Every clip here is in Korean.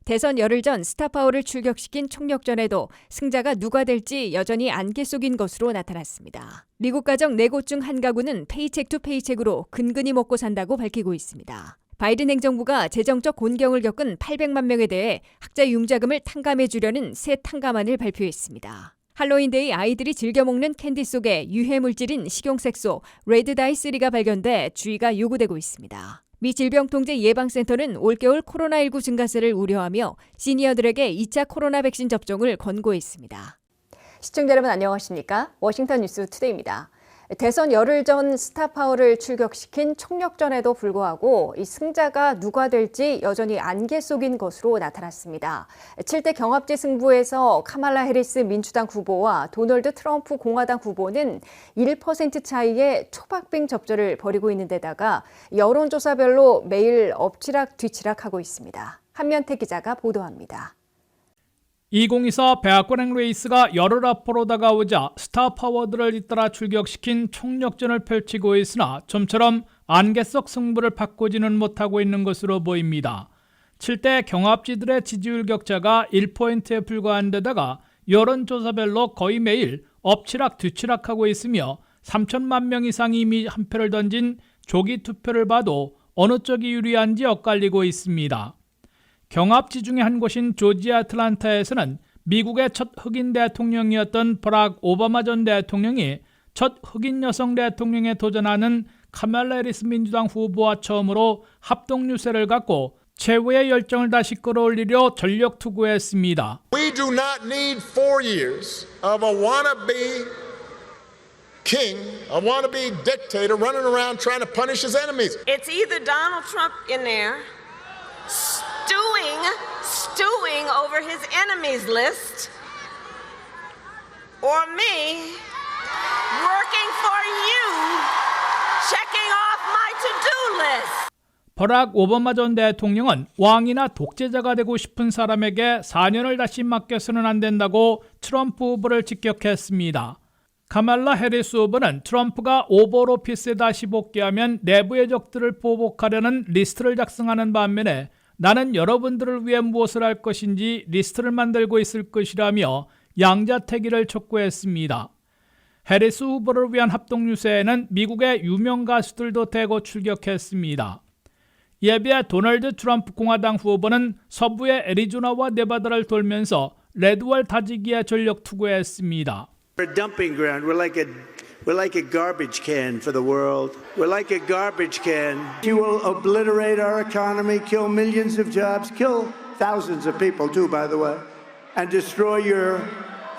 대선 열흘 전 스타파워를 출격시킨 총력전에도 승자가 누가 될지 여전히 안개 속인 것으로 나타났습니다. 미국 가정 4곳 중 한 가구는 페이첵 투 페이첵으로 근근히 먹고 산다고 밝히고 있습니다. 바이든 행정부가 재정적 곤경을 겪은 800만 명에 대해 학자 융자금을 탕감해 주려는 새 탕감안을 발표했습니다. 할로윈데이 아이들이 즐겨 먹는 캔디 속에 유해 물질인 식용색소 레드다이3가 발견돼 주의가 요구되고 있습니다. 미 질병통제예방센터는 올겨울 코로나19 증가세를 우려하며 시니어들에게 2차 코로나 백신 접종을 권고했습니다. 시청자 여러분 안녕하십니까? 워싱턴 뉴스 투데이입니다. 대선 열흘 전 스타파워를 출격시킨 총력전에도 불구하고 이 승자가 누가 될지 여전히 안개 속인 것으로 나타났습니다. 7대 경합제 승부에서 카말라 해리스 민주당 후보와 도널드 트럼프 공화당 후보는 1% 차이의 초박빙 접전을 벌이고 있는 데다가 여론조사별로 매일 엎치락 뒤치락하고 있습니다. 한면태 기자가 보도합니다. 2024 백악관 레이스가 열흘 앞으로 다가오자 스타파워들을 잇따라 출격시킨 총력전을 펼치고 있으나 좀처럼 안개 속 승부를 바꾸지는 못하고 있는 것으로 보입니다. 7대 경합지들의 지지율 격차가 1%에 불과한 데다가 여론조사별로 거의 매일 엎치락 뒤치락하고 있으며 3천만 명 이상이 이미 한 표를 던진 조기 투표를 봐도 어느 쪽이 유리한지 엇갈리고 있습니다. 경합지 중에 한 곳인 조지아 애틀랜타에서는 미국의 첫 흑인 대통령이었던 버락 오바마 전 대통령이 첫 흑인 여성 대통령에 도전하는 카말라 해리스 민주당 후보와 처음으로 합동 유세를 갖고 최후의 열정을 다시 끌어올리려 전력 투구했습니다. We do not need 4 years of a wannabe king, a wannabe dictator running around trying to punish his enemies. It's either Donald Trump in there stewing over his enemies list, or me working for you, checking off my to-do list. 버락 오바마 전 대통령은 왕이나 독재자가 되고 싶은 사람에게 4년을 다시 맡겨서는 안 된다고 트럼프 후보를 직격했습니다. 카말라 해리스 후보는 트럼프가 오벌 오피스에 다시 복귀하면 내부의 적들을 보복하려는 리스트를 작성하는 반면에 나는 여러분들을 위해 무엇을 할 것인지 리스트를 만들고 있을 것이라며 양자택일을 촉구했습니다. 해리스 후보를 위한 합동 유세에는 미국의 유명 가수들도 대거 출격했습니다. 이에 비해 도널드 트럼프 공화당 후보는 서부의 애리조나와 네바다를 돌면서 레드월 다지기에 전력 투구했습니다. We're a dumping ground. We're like a garbage can for the world. We're like a garbage can. You will obliterate our economy, kill millions of jobs, kill thousands of people too, by the way, and destroy your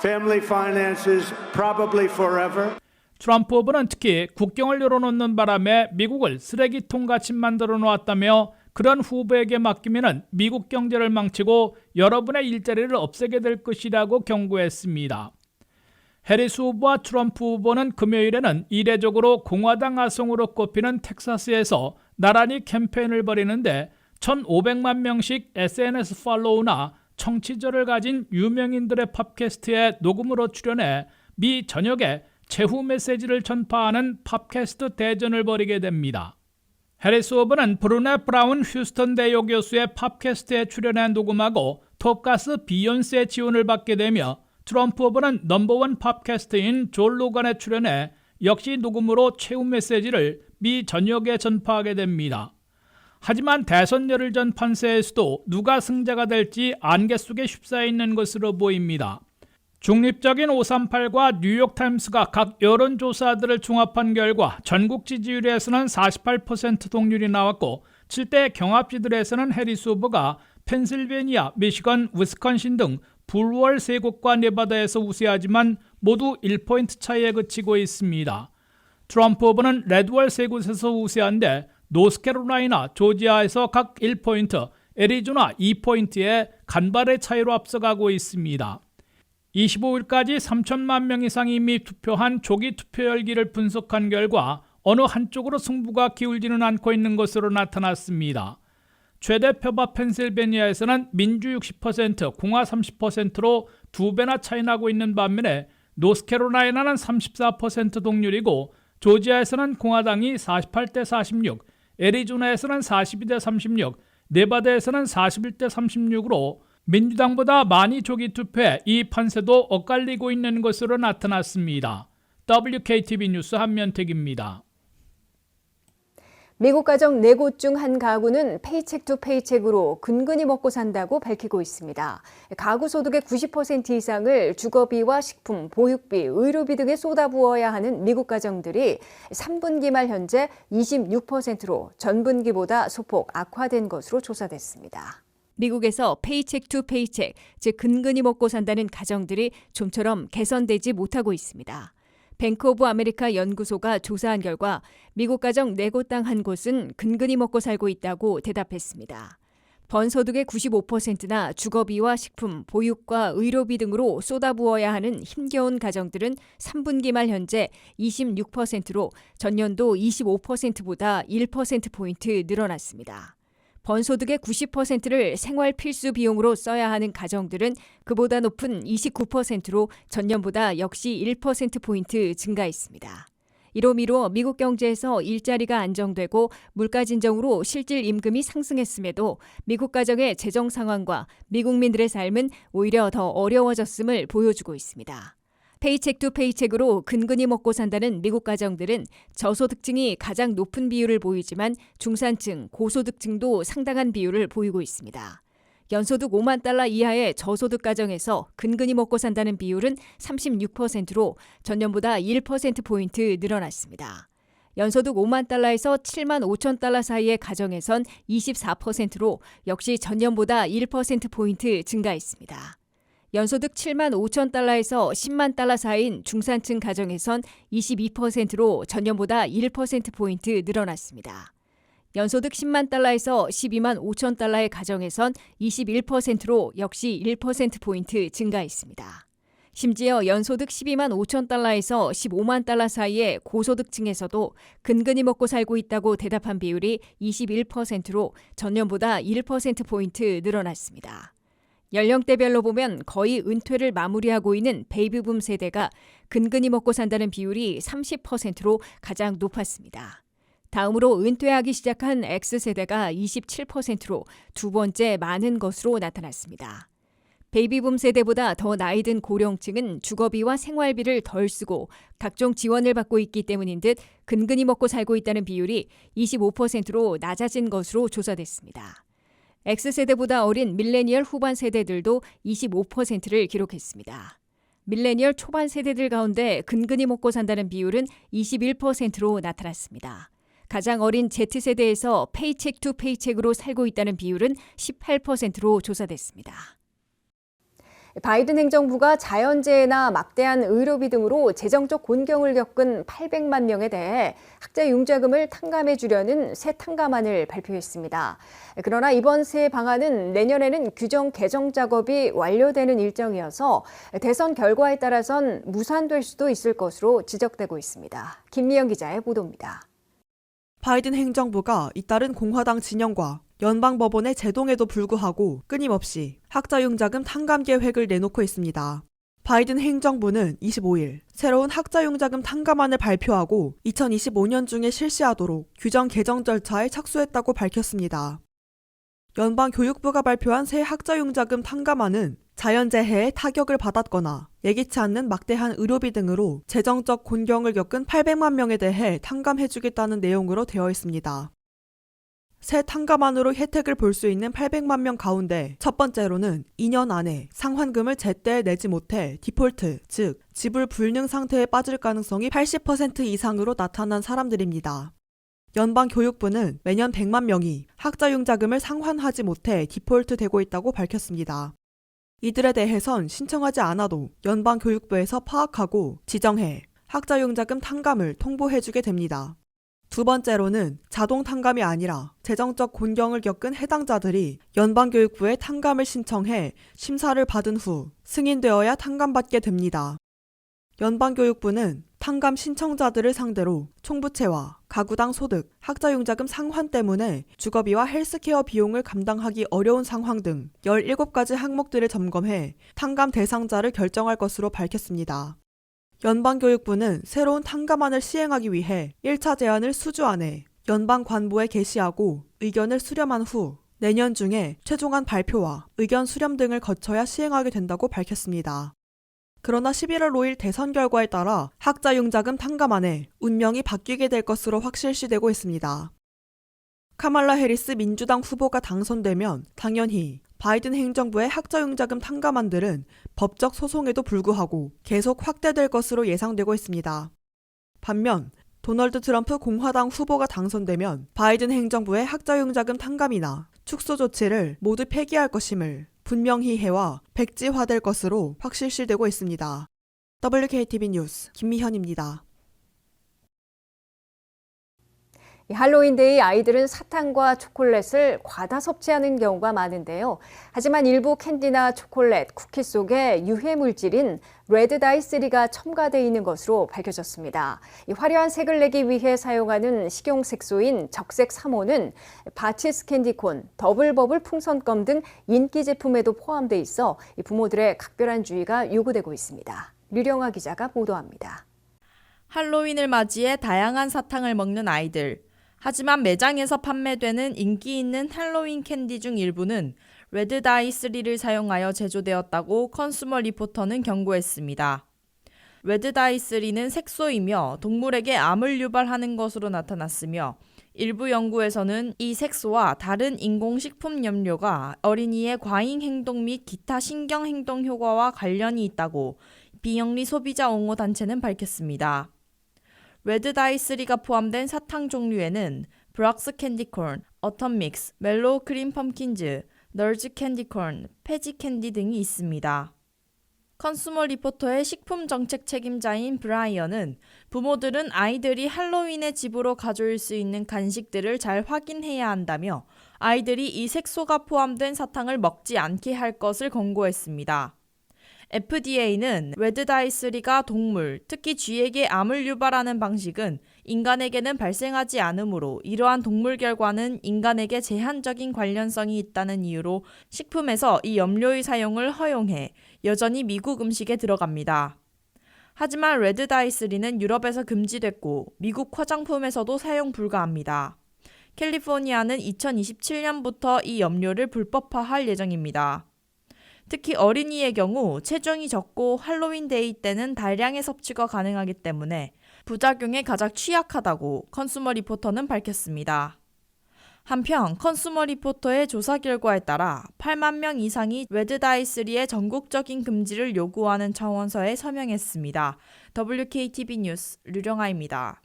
family finances probably forever. 트럼프 후보는 특히 국경을 열어놓는 바람에 미국을 쓰레기통같이 만들어 놓았다며 그런 후보에게 맡기면 미국 경제를 망치고 여러분의 일자리를 없애게 될 것이라고 경고했습니다. 해리스 후보와 트럼프 후보는 금요일에는 이례적으로 공화당 아성으로 꼽히는 텍사스에서 나란히 캠페인을 벌이는데 1,500만 명씩 SNS 팔로우나 청취자를 가진 유명인들의 팟캐스트에 녹음으로 출연해 미 전역에 최후 메시지를 전파하는 팟캐스트 대전을 벌이게 됩니다. 해리스 후보는 브루네 브라운 휴스턴 대여 교수의 팟캐스트에 출연해 녹음하고 톱가스 비욘세의 지원을 받게 되며 트럼프 후보는 넘버원 팟캐스트인 존 로간에 출연해 역시 녹음으로 최후 메시지를 미 전역에 전파하게 됩니다. 하지만 대선 열흘 전 판세에서도 누가 승자가 될지 안개 속에 휩싸여 있는 것으로 보입니다. 중립적인 538과 뉴욕타임스가 각 여론조사들을 종합한 결과 전국 지지율에서는 48% 동률이 나왔고 7대 경합지들에서는 해리스 후보가 펜실베니아, 미시건, 위스콘신 등 불월 3곳과 네바다에서 우세하지만 모두 1포인트 차이에 그치고 있습니다. 트럼프 후보는 레드월 3곳에서 우세한데 노스캐롤라이나, 조지아에서 각 1포인트, 애리조나 2포인트의 간발의 차이로 앞서가고 있습니다. 25일까지 3천만 명 이상이 이미 투표한 조기 투표 열기를 분석한 결과 어느 한쪽으로 승부가 기울지는 않고 있는 것으로 나타났습니다. 최대 표봐 펜실베니아에서는 민주 60%, 공화 30%로 2배나 차이 나고 있는 반면에 노스캐롤라이나는 34% 동률이고 조지아에서는 공화당이 48대 46, 애리조나에서는 42대 36, 네바다에서는 41대 36으로 민주당보다 많이 조기 투표해 이 판세도 엇갈리고 있는 것으로 나타났습니다. WKTV 뉴스 한면택입니다. 미국 가정 4곳 중 한 가구는 페이첵 투 페이첵으로 근근히 먹고 산다고 밝히고 있습니다. 가구 소득의 90% 이상을 주거비와 식품, 보육비, 의료비 등에 쏟아부어야 하는 미국 가정들이 3분기 말 현재 26%로 전분기보다 소폭 악화된 것으로 조사됐습니다. 미국에서 페이첵 투 페이첵, 즉 근근히 먹고 산다는 가정들이 좀처럼 개선되지 못하고 있습니다. 뱅크 오브 아메리카 연구소가 조사한 결과 미국 가정 4곳 당 1곳은 근근히 먹고 살고 있다고 대답했습니다. 번소득의 95%나 주거비와 식품, 보육과 의료비 등으로 쏟아부어야 하는 힘겨운 가정들은 3분기 말 현재 26%로 전년도 25%보다 1%포인트 늘어났습니다. 번소득의 90%를 생활 필수 비용으로 써야 하는 가정들은 그보다 높은 29%로 전년보다 역시 1%포인트 증가했습니다. 이로 미뤄 미국 경제에서 일자리가 안정되고 물가 진정으로 실질 임금이 상승했음에도 미국 가정의 재정 상황과 미국민들의 삶은 오히려 더 어려워졌음을 보여주고 있습니다. 페이첵 투 페이첵으로 근근히 먹고 산다는 미국 가정들은 저소득층이 가장 높은 비율을 보이지만 중산층, 고소득층도 상당한 비율을 보이고 있습니다. 연소득 5만 달러 이하의 저소득 가정에서 근근히 먹고 산다는 비율은 36%로 전년보다 1%포인트 늘어났습니다. 연소득 5만 달러에서 7만 5천 달러 사이의 가정에선 24%로 역시 전년보다 1%포인트 증가했습니다. 연소득 7만 5천 달러에서 10만 달러 사이인 중산층 가정에선 22%로 전년보다 1%포인트 늘어났습니다. 연소득 10만 달러에서 12만 5천 달러의 가정에선 21%로 역시 1%포인트 증가했습니다. 심지어 연소득 12만 5천 달러에서 15만 달러 사이의 고소득층에서도 근근히 먹고 살고 있다고 대답한 비율이 21%로 전년보다 1%포인트 늘어났습니다. 연령대별로 보면 거의 은퇴를 마무리하고 있는 베이비붐 세대가 근근히 먹고 산다는 비율이 30%로 가장 높았습니다. 다음으로 은퇴하기 시작한 X세대가 27%로 두 번째 많은 것으로 나타났습니다. 베이비붐 세대보다 더 나이 든 고령층은 주거비와 생활비를 덜 쓰고 각종 지원을 받고 있기 때문인 듯 근근히 먹고 살고 있다는 비율이 25%로 낮아진 것으로 조사됐습니다. X세대보다 어린 밀레니얼 후반 세대들도 25%를 기록했습니다. 밀레니얼 초반 세대들 가운데 근근히 먹고 산다는 비율은 21%로 나타났습니다. 가장 어린 Z세대에서 페이첵 투 페이첵으로 살고 있다는 비율은 18%로 조사됐습니다. 바이든 행정부가 자연재해나 막대한 의료비 등으로 재정적 곤경을 겪은 800만 명에 대해 학자 융자금을 탕감해 주려는 새 탕감안을 발표했습니다. 그러나 이번 새 방안은 내년에는 규정 개정 작업이 완료되는 일정이어서 대선 결과에 따라선 무산될 수도 있을 것으로 지적되고 있습니다. 김미영 기자의 보도입니다. 바이든 행정부가 잇따른 공화당 진영과 연방법원의 제동에도 불구하고 끊임없이 학자융자금 탕감 계획을 내놓고 있습니다. 바이든 행정부는 25일 새로운 학자융자금 탕감안을 발표하고 2025년 중에 실시하도록 규정 개정 절차에 착수했다고 밝혔습니다. 연방교육부가 발표한 새 학자융자금 탕감안은 자연재해에 타격을 받았거나 예기치 않는 막대한 의료비 등으로 재정적 곤경을 겪은 800만 명에 대해 탕감해주겠다는 내용으로 되어 있습니다. 새 탕감안으로 혜택을 볼 수 있는 800만 명 가운데 첫 번째로는 2년 안에 상환금을 제때 내지 못해 디폴트, 즉 지불 불능 상태에 빠질 가능성이 80% 이상으로 나타난 사람들입니다. 연방교육부는 매년 100만 명이 학자융자금을 상환하지 못해 디폴트되고 있다고 밝혔습니다. 이들에 대해선 신청하지 않아도 연방교육부에서 파악하고 지정해 학자융자금 탕감을 통보해주게 됩니다. 두 번째로는 자동 탕감이 아니라 재정적 곤경을 겪은 해당자들이 연방교육부에 탕감을 신청해 심사를 받은 후 승인되어야 탕감받게 됩니다. 연방교육부는 탕감 신청자들을 상대로 총부채와 가구당 소득, 학자융자금 상환 때문에 주거비와 헬스케어 비용을 감당하기 어려운 상황 등 17가지 항목들을 점검해 탕감 대상자를 결정할 것으로 밝혔습니다. 연방교육부는 새로운 탕감안을 시행하기 위해 1차 제안을 수주 안에 연방관보에 게시하고 의견을 수렴한 후 내년 중에 최종안 발표와 의견 수렴 등을 거쳐야 시행하게 된다고 밝혔습니다. 그러나 11월 5일 대선 결과에 따라 학자융자금 탕감안에 운명이 바뀌게 될 것으로 확실시되고 있습니다. 카말라 해리스 민주당 후보가 당선되면 당연히 바이든 행정부의 학자융자금 탕감안들은 법적 소송에도 불구하고 계속 확대될 것으로 예상되고 있습니다. 반면 도널드 트럼프 공화당 후보가 당선되면 바이든 행정부의 학자융자금 탕감이나 축소 조치를 모두 폐기할 것임을 분명히 해와 백지화될 것으로 확실시되고 있습니다. WKTV 뉴스 김미현입니다. 할로윈데이 아이들은 사탕과 초콜릿을 과다 섭취하는 경우가 많은데요. 하지만 일부 캔디나 초콜릿, 쿠키 속에 유해 물질인 레드다이3가 첨가되어 있는 것으로 밝혀졌습니다. 이 화려한 색을 내기 위해 사용하는 식용색소인 적색 3호는 바치스 캔디콘, 더블버블 풍선껌 등 인기 제품에도 포함돼 있어 부모들의 각별한 주의가 요구되고 있습니다. 류령아 기자가 보도합니다. 할로윈을 맞이해 다양한 사탕을 먹는 아이들. 하지만 매장에서 판매되는 인기 있는 할로윈 캔디 중 일부는 레드다이3를 사용하여 제조되었다고 컨슈머 리포터는 경고했습니다. 레드다이3는 색소이며 동물에게 암을 유발하는 것으로 나타났으며 일부 연구에서는 이 색소와 다른 인공식품 염료가 어린이의 과잉 행동 및 기타 신경 행동 효과와 관련이 있다고 비영리 소비자 옹호 단체는 밝혔습니다. 레드다이3가 포함된 사탕 종류에는 브락스 캔디콘, 어텀 믹스, 멜로우 크림 펌킨즈, 널즈 캔디콘, 페지 캔디 등이 있습니다. 컨슈머 리포터의 식품 정책 책임자인 브라이언은 부모들은 아이들이 할로윈에 집으로 가져올 수 있는 간식들을 잘 확인해야 한다며 아이들이 이 색소가 포함된 사탕을 먹지 않게 할 것을 권고했습니다. FDA는 레드다이3가 동물, 특히 쥐에게 암을 유발하는 방식은 인간에게는 발생하지 않으므로 이러한 동물 결과는 인간에게 제한적인 관련성이 있다는 이유로 식품에서 이 염료의 사용을 허용해 여전히 미국 음식에 들어갑니다. 하지만 레드다이3는 유럽에서 금지됐고 미국 화장품에서도 사용 불가합니다. 캘리포니아는 2027년부터 이 염료를 불법화할 예정입니다. 특히 어린이의 경우 체중이 적고 할로윈 데이 때는 다량의 섭취가 가능하기 때문에 부작용에 가장 취약하다고 컨슈머 리포터는 밝혔습니다. 한편 컨슈머 리포터의 조사 결과에 따라 8만 명 이상이 레드다이3의 전국적인 금지를 요구하는 차원서에 서명했습니다. WKTV 뉴스 류령아입니다.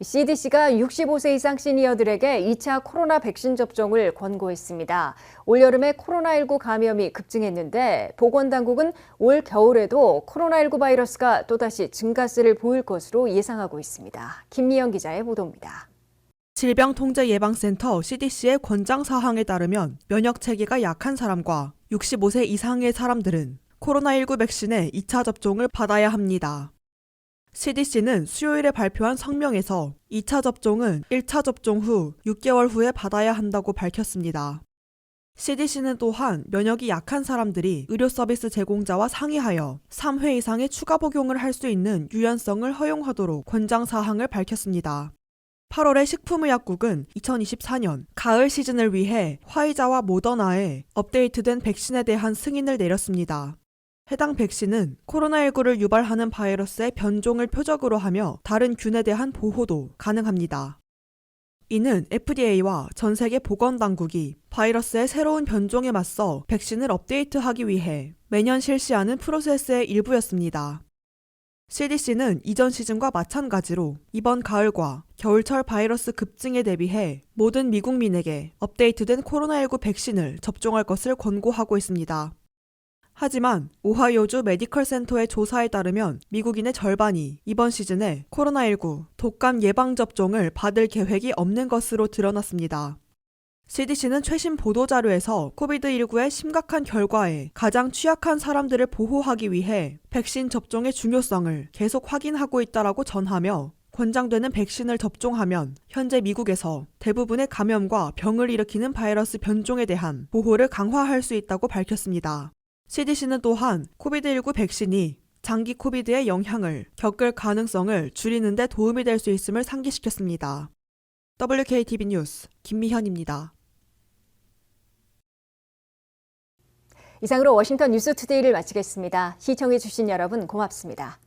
CDC가 65세 이상 시니어들에게 2차 코로나 백신 접종을 권고했습니다. 올여름에 코로나19 감염이 급증했는데 보건당국은 올 겨울에도 코로나19 바이러스가 또다시 증가세를 보일 것으로 예상하고 있습니다. 김미영 기자의 보도입니다. 질병통제예방센터 CDC의 권장사항에 따르면 면역체계가 약한 사람과 65세 이상의 사람들은 코로나19 백신의 2차 접종을 받아야 합니다. CDC는 수요일에 발표한 성명에서 2차 접종은 1차 접종 후 6개월 후에 받아야 한다고 밝혔습니다. CDC는 또한 면역이 약한 사람들이 의료 서비스 제공자와 상의하여 3회 이상의 추가 복용을 할 수 있는 유연성을 허용하도록 권장사항을 밝혔습니다. 8월에 식품의약국은 2024년 가을 시즌을 위해 화이자와 모더나의 업데이트된 백신에 대한 승인을 내렸습니다. 해당 백신은 코로나19를 유발하는 바이러스의 변종을 표적으로 하며 다른 균에 대한 보호도 가능합니다. 이는 FDA와 전 세계 보건당국이 바이러스의 새로운 변종에 맞서 백신을 업데이트하기 위해 매년 실시하는 프로세스의 일부였습니다. CDC는 이전 시즌과 마찬가지로 이번 가을과 겨울철 바이러스 급증에 대비해 모든 미국민에게 업데이트된 코로나19 백신을 접종할 것을 권고하고 있습니다. 하지만 오하이오주 메디컬 센터의 조사에 따르면 미국인의 절반이 이번 시즌에 코로나19 독감 예방접종을 받을 계획이 없는 것으로 드러났습니다. CDC는 최신 보도자료에서 코비드19의 심각한 결과에 가장 취약한 사람들을 보호하기 위해 백신 접종의 중요성을 계속 확인하고 있다라고 전하며 권장되는 백신을 접종하면 현재 미국에서 대부분의 감염과 병을 일으키는 바이러스 변종에 대한 보호를 강화할 수 있다고 밝혔습니다. CDC는 또한 코비드19 백신이 장기 코비드의 영향을 겪을 가능성을 줄이는 데 도움이 될 수 있음을 상기시켰습니다. WKTV 뉴스 김미현입니다. 이상으로 워싱턴 뉴스투데이를 마치겠습니다. 시청해주신 여러분 고맙습니다.